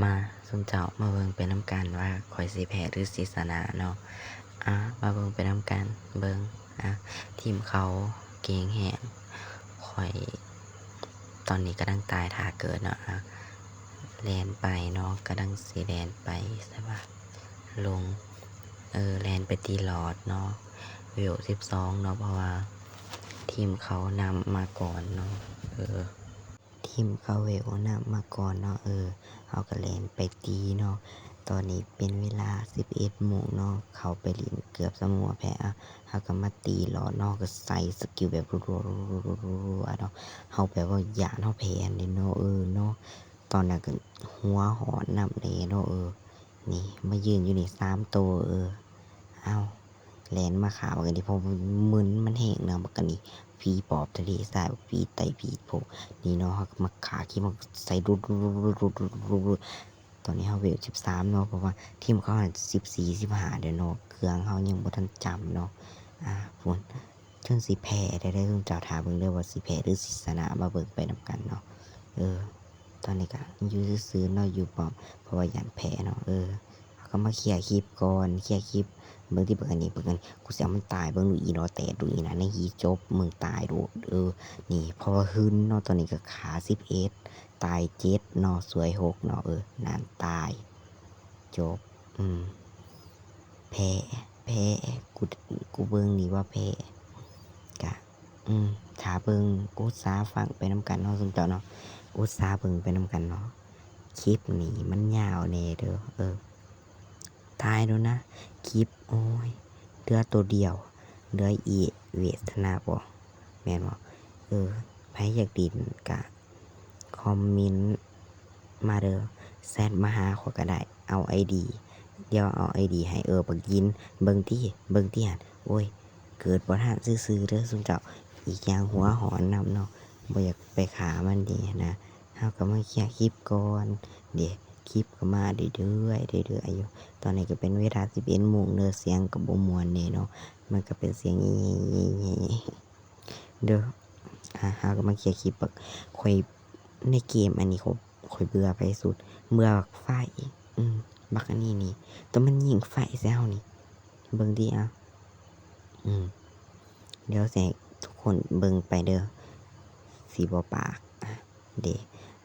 มาสนเจ้ามาเบิ่งไปน้ำกันว่าข่อยสิแพ้หรือสิชนะเนาะมาเบิ่งไปน้ำกันเบิ่งทีมเขาเก่งแฮงข่อยตอนนี้กำลังตายท่าเกิดเนาะแล่นไปเนาะกำลังสิแล่นไปใช่ปะลงแล่นไปตีหลอดเนาะเวล12เนาะเพราะว่าทีมเขานำมาก่อนเนาะทีมเขาเวลนำมาก่อนเนาะเขาก็แล่นไปตีเนาะตอนนี้เป็นเวลา 11 โมงเนาะเขาไปเล่นเกือบสมัวแพ้เขาก็มาตีหลอดเนาะก็ใส่สกิลแบบรัวๆๆๆๆเนาะเขาแบบว่าหยานเขาแพ้นี่เนาะเนาะตอนนั้นก็หัวหอนนำเลยเนาะนี่มายืนอยู่นี่3ตัวอ้าวแล่นมาขาบักอันนี้เพราะมึนมันแห้งเนาะบักอันนี้ผีปอบทะเลทรายผีไตผีโพกนี่เนาะเขาก็มาขาขี้มันใส่รุดตอนนี้เขาเวล13เนาะเพราะว่าทีมเขา14 15เด้อเนาะเครื่องเขายังบ่ทันจำเนาะพุ่นถึงสิแพ้ได้ๆเจ้าท่าเบิ่งเด้อว่าสิแพ้หรือสิชนะมาเบิ่งไปนำกันเนาะตอนนี้ก็อยู่ซื่อๆเนาะอยู่ป้อมเพราะว่าย้านแพ้เนาะเขาก็มาเคลียร์คลิปก่อนเคลียร์คลิปเบิ่งที่เบิ่งอันนี้กูสิเอามันตายเบิ่งดูอีเนาะแต่ดูอีนะในหีจบมึงตายดูนี่เพราะว่าหึนเนาะตอนนี้ก็ขา11ตาย7เนาะสวย6เนาะนานตายจบแพ้กูเบิ่งนี่ว่าแพ้กะถ้าเบิ่งอุตสาห์ฟังไปนำกันเนาะซุมเจ้าเนาะอุตสาห์เบิ่งไปนำกันเนาะคลิปนี่มันยาวแน่เด้อทายดูนะคลิปโอ้ยเหลือตัวเดียวเหลืออีเวทนาบ่แม่นบ่ไผอยากดินกะคอมเมนต์มาเด้อแชทมาหาข้อยก็ได้เอา ID เดี๋ยวเอา ID ให้บักยินเบิ่งติหั่นโอ้ยเกิดบ่ทันซื่อๆเด้อซุมเจ้าอีกอย่างหัวหอนนำเนาะบ่อยากไปฆ่ามันนี่นะเฮาก็มาเคลียร์คลิปก่อนเด้คลิปก็มาเรื่อยๆอยู่ตอนนี้ก็เป็นเวลา 11 โมงเด้อเสียงก็บ่ม่วนแน่เนาะมันก็เป็นเสียงเด้อเฮาก็มาเคลียร์คลิปบักข่อยในเกมอันนี้ข่อยเบื่อไปสุดเบื่อบักไฟบักอันนี้นี่ตัวมันยิงไฟใส่เฮานี่เบิ่งดิเดี๋ยวสิให้ทุกคนเบิ่งไปเด้อสิบ่ปากเด้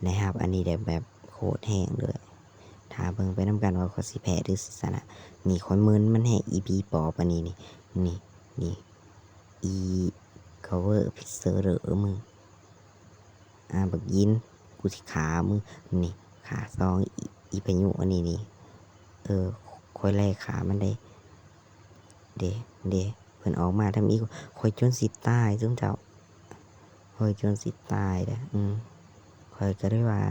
นะครับอันนี้ได้แบบโคตรแห้งเลยถ้าเบิ่งไปนำกันว่าข้อยสิแพ้หรือสิชนะนี่ข้อยมึนมันแห้งอีผีปอบอันนี้นี่อี cover picture มึงบักยินกูสิขามึงนี่ขาซองอีพายุอันนี้นี่ค่อยไล่ขามันได้เด้เพิ่นออกมาทำอีกค่อยจนสิตายซุมเจ้าค่อยจนสิตายเด้อค่อยก็เลยว่า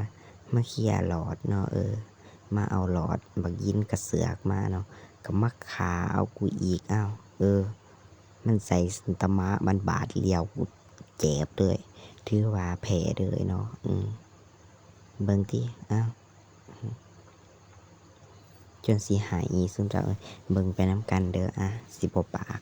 มาเคลียร์หลอดเนาะมาเอาหลอดบักยินกระเสือกมาเนาะก็มาขาเอากูอีกอ้าวมันใส่ตะมะมันบาดเลียวกูเจ็บเลยถือว่าแพ้เลยเนาะเบิ่งติอ้าวจนสิหายซุมเจ้าเบิ่งไปนำกันเด้อสิบ่ปาก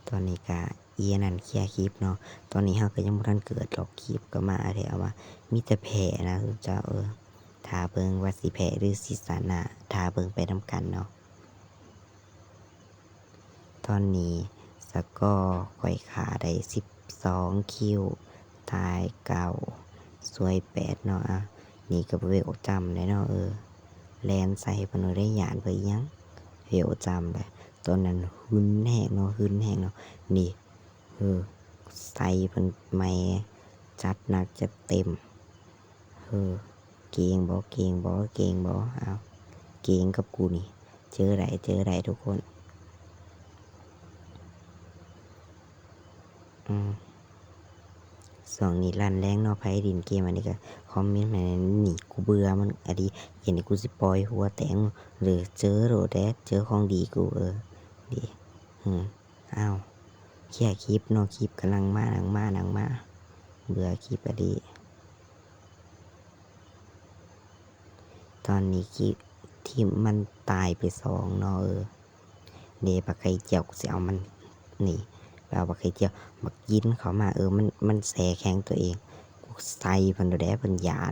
ตอนนี้ก็อีนั่นเคลียร์คลิปเนาะตอนนี้เฮาก็ยังบ่ทันเกิดหรอกคลิปก็มาแล้วว่ามีแต่แพ้นะซุมเจ้าถ้าเบิ่งว่าสิแพ้หรือสิชนะถ้าเบิ่งไปนำกันเนาะตอนนี้สกอร์ข้อยฆ่าได้12คิวตาย9สวย8เนาะนี่ก็เวลจำได้เนาะแล่นใส่เพิ่นได้ย้านเพิ่นยังเวลจำได้ตอนนั้นหึนแห้งเนาะนี่ใส่เพิ่นใหม่จัดหนักจัดเต็มเก่งบ่อ้าวเก่งกับกูนี่เจอได้ทุกคนช่วงนี้ลั่นแรงเนาะไผดินเกมอันนี้ก็คอมเมนต์มานี่กูเบื่อมันอันนี้เห็นกูสิปล่อยหัวแตงหรือเจอโดแดดเจอของดีกูดีอ้าวเคลียร์คลิปเนาะคลิปกำลังมาเบื่อคลิปอันนี้ตอนนี้คลิปที่มันตายไป2เนาะเดปะไก่เจียวกูสิเอามันนี่ ไปเอาบักไข่เจียวบักยินเขามามันแสแข็งตัวเองกูใส่เพิ่นโดดแดเพิ่นหยาด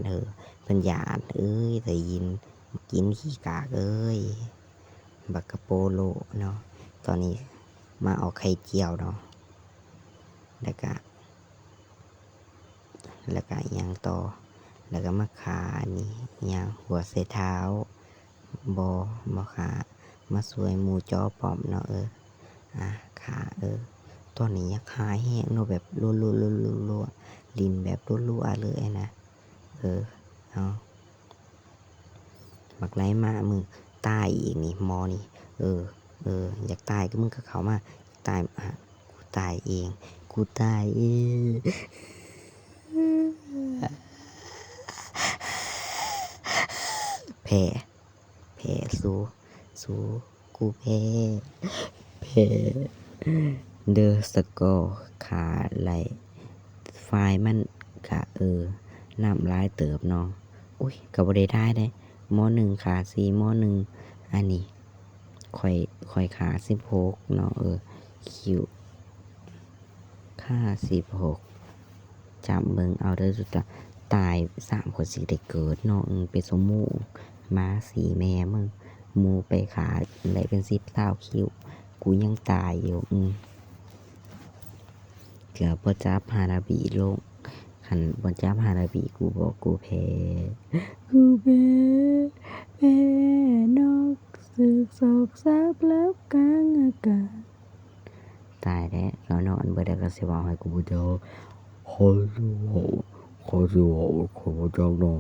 เพิ่นหยาดได้ยินกินขี้กากบักกะโปโลเนาะตอนนี้มาเอาไข่เจียวเนาะแล้วก็อิหยังต่อแล้วก็มาขานี่อิหยังหัวใส่เท้าบ่ขามาสวยหมูจ้อปอมเนาะขาตัวนี้อยากหายแห้งเนาะแบบรัวๆลิ้นแบบรัวๆเลยนะเอาบักไหลมามึงตายอีกนี่หมอนี่อยากตายก็มึงก็เข้ามาตายกูตายเองแพ้สู้กูแพ้เดอสกอร์ขาไหลไฟมันกะน้ำลายเติบเนาะอุ้ยก็บ่ได้เด้ม.1 ขา4ม.1 อันนี้ค่อยขา16เนาะคิวขา16จำเบิ่งเอาเด้อสุดตาย3คนสิได้เกิดเนาะเป็นสมมุติมา4แม่มึงหมูไปขาได้เป็น10 20คิวกูยังตายอยู่เกือบบ่จับฮานาบิลงคันบ่จับฮานาบิกูบอกกูแพ้นกสึกศกซักลับกลางอากาศตายแล้วก็นอนเบิดแล้วก็สิเว้าให้กูเด้อขอสิเว้าขอบ่จักเนาะ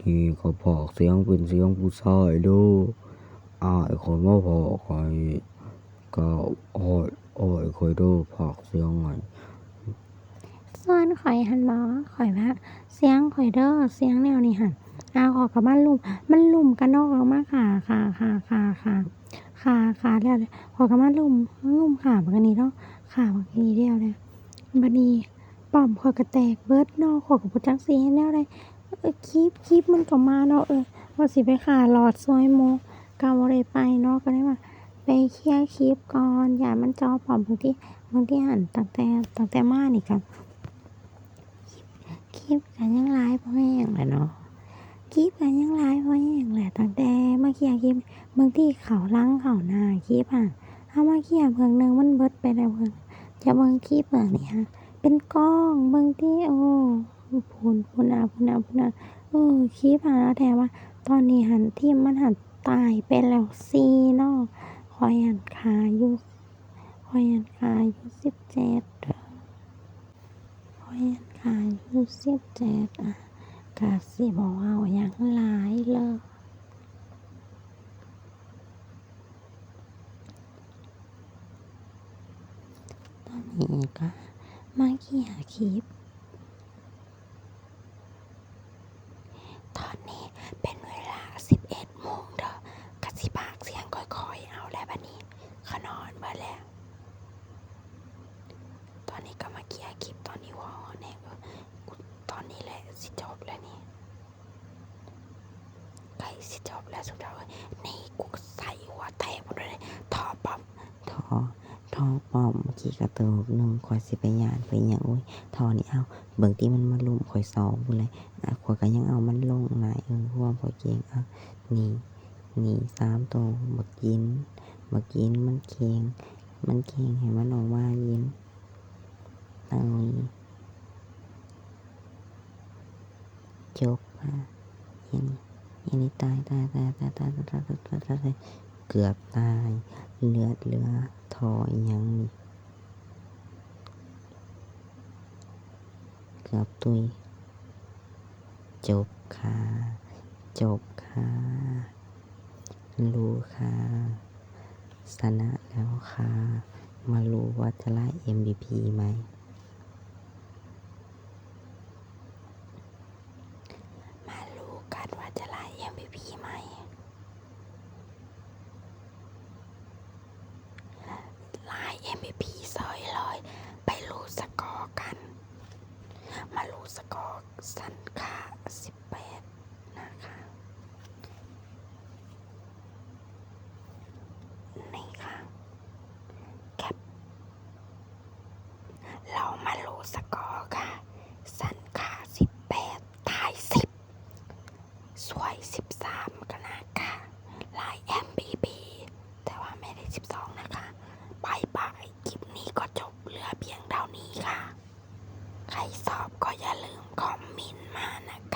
นี่ก็พากเสียงเป็นเสียงผู้ชายเด้ออ้ายข้อยมาพากให้ก็อ้ายข้อยเด้อพากเสียงให้ส่วนข้อยหั้นบ่ข้อยว่าเสียงข้อยเด้อเสียงแนวนี้หั้นข้อยก็มาลุ่มกันเนาะมาขาแล้วข้อยก็มาลุ่มขาบักอันนี้เนาะขาบักนี้แล้วบัดนี้ป้อมข้อยก็แตกเบิดเนาะข้อยก็บ่จักสิเฮ็ดแนวใดคลิปมันก็มาเนาะว่าสิไปขาหลอดซอยหมู่ก็บ่ได้ไปเนาะก็เลยว่าไปเคลียร์คลิปก่อนย้านมันจ่อป้อมบางทีหั้นตั้งแต่มานี่ก็คลิปก็ยังหลายบ่แห้งแหละเนาะคลิปก็ยังหลายบ่แห้งแหละตั้งแต่มาเคลียร์คลิปบางทีเข้าหลังเข้าหน้าคลิปเอามาเคลียร์เบิ่งหนึ่งมันเบิดไปแล้วเบิ่งจะเบิ่งคลิปนี่เป็นกล้องเบิ่งที่พูนคลิปแล้วแถมว่าตอนนี้ทีมมันตายไปแล้ว4เนาะข้อยขาอยู่17ข้อยขาอยู่17ก็สิบ่เว้าหยังหลายเลยตอนนี้ก็มาเคลียร์คลิปตอนนี้เป็นเวลา 11 โมงเด้อก็สิพากเสียงค่อยๆเอาแล้วบัดนี้ขานอนเบิดแล้วตอนนี้ก็มาเคลียร์คลิปตอนนี้ว่าแน่ตอนนี้แหละสิจบแล้วนี่ใกล้สิจบแล้วสุดท้ายนี่กูใส่หัวแตกหมดเลยท่อปั๊มท่อปอมเมื่อกี้กระเติบหนึ่งข่อยสิไปหยาดไปหยังท่อนี่เอาเบิ่งที่มันมาลุมข่อยซองพู้นเลยข่อยก็ยังเอามันลงหลายเพราะว่าข่อยเก่งนี่3ตัวบักยินมันเค็งให้มันออกมายินเอาจบอันนี้ตายเกือบตายเหลือทออีหยังนี่เกือบตุยจบค่ะรู้ค่ะชนะแล้วค่ะมารู้ว่าจะไล่ MVP ไหมมารู้กันว่าจะไล่ MVP ไหมไล่ MVP ซอยเลยไปรู้สกอร์กันมารู้สกอร์สันค่า18นะคะนี่ค่ะแคป เรามาโลสกอร์ค่ะสันค่า18ทาย10สวย13กันนะคะลาย MBB แต่ว่าไม่ได้12นะคะบายบายคลิปนี้ก็จบเหลือเพียงเท่านี้ค่ะใครสอบก็อย่าลืมคอมเมนต์มานะคะ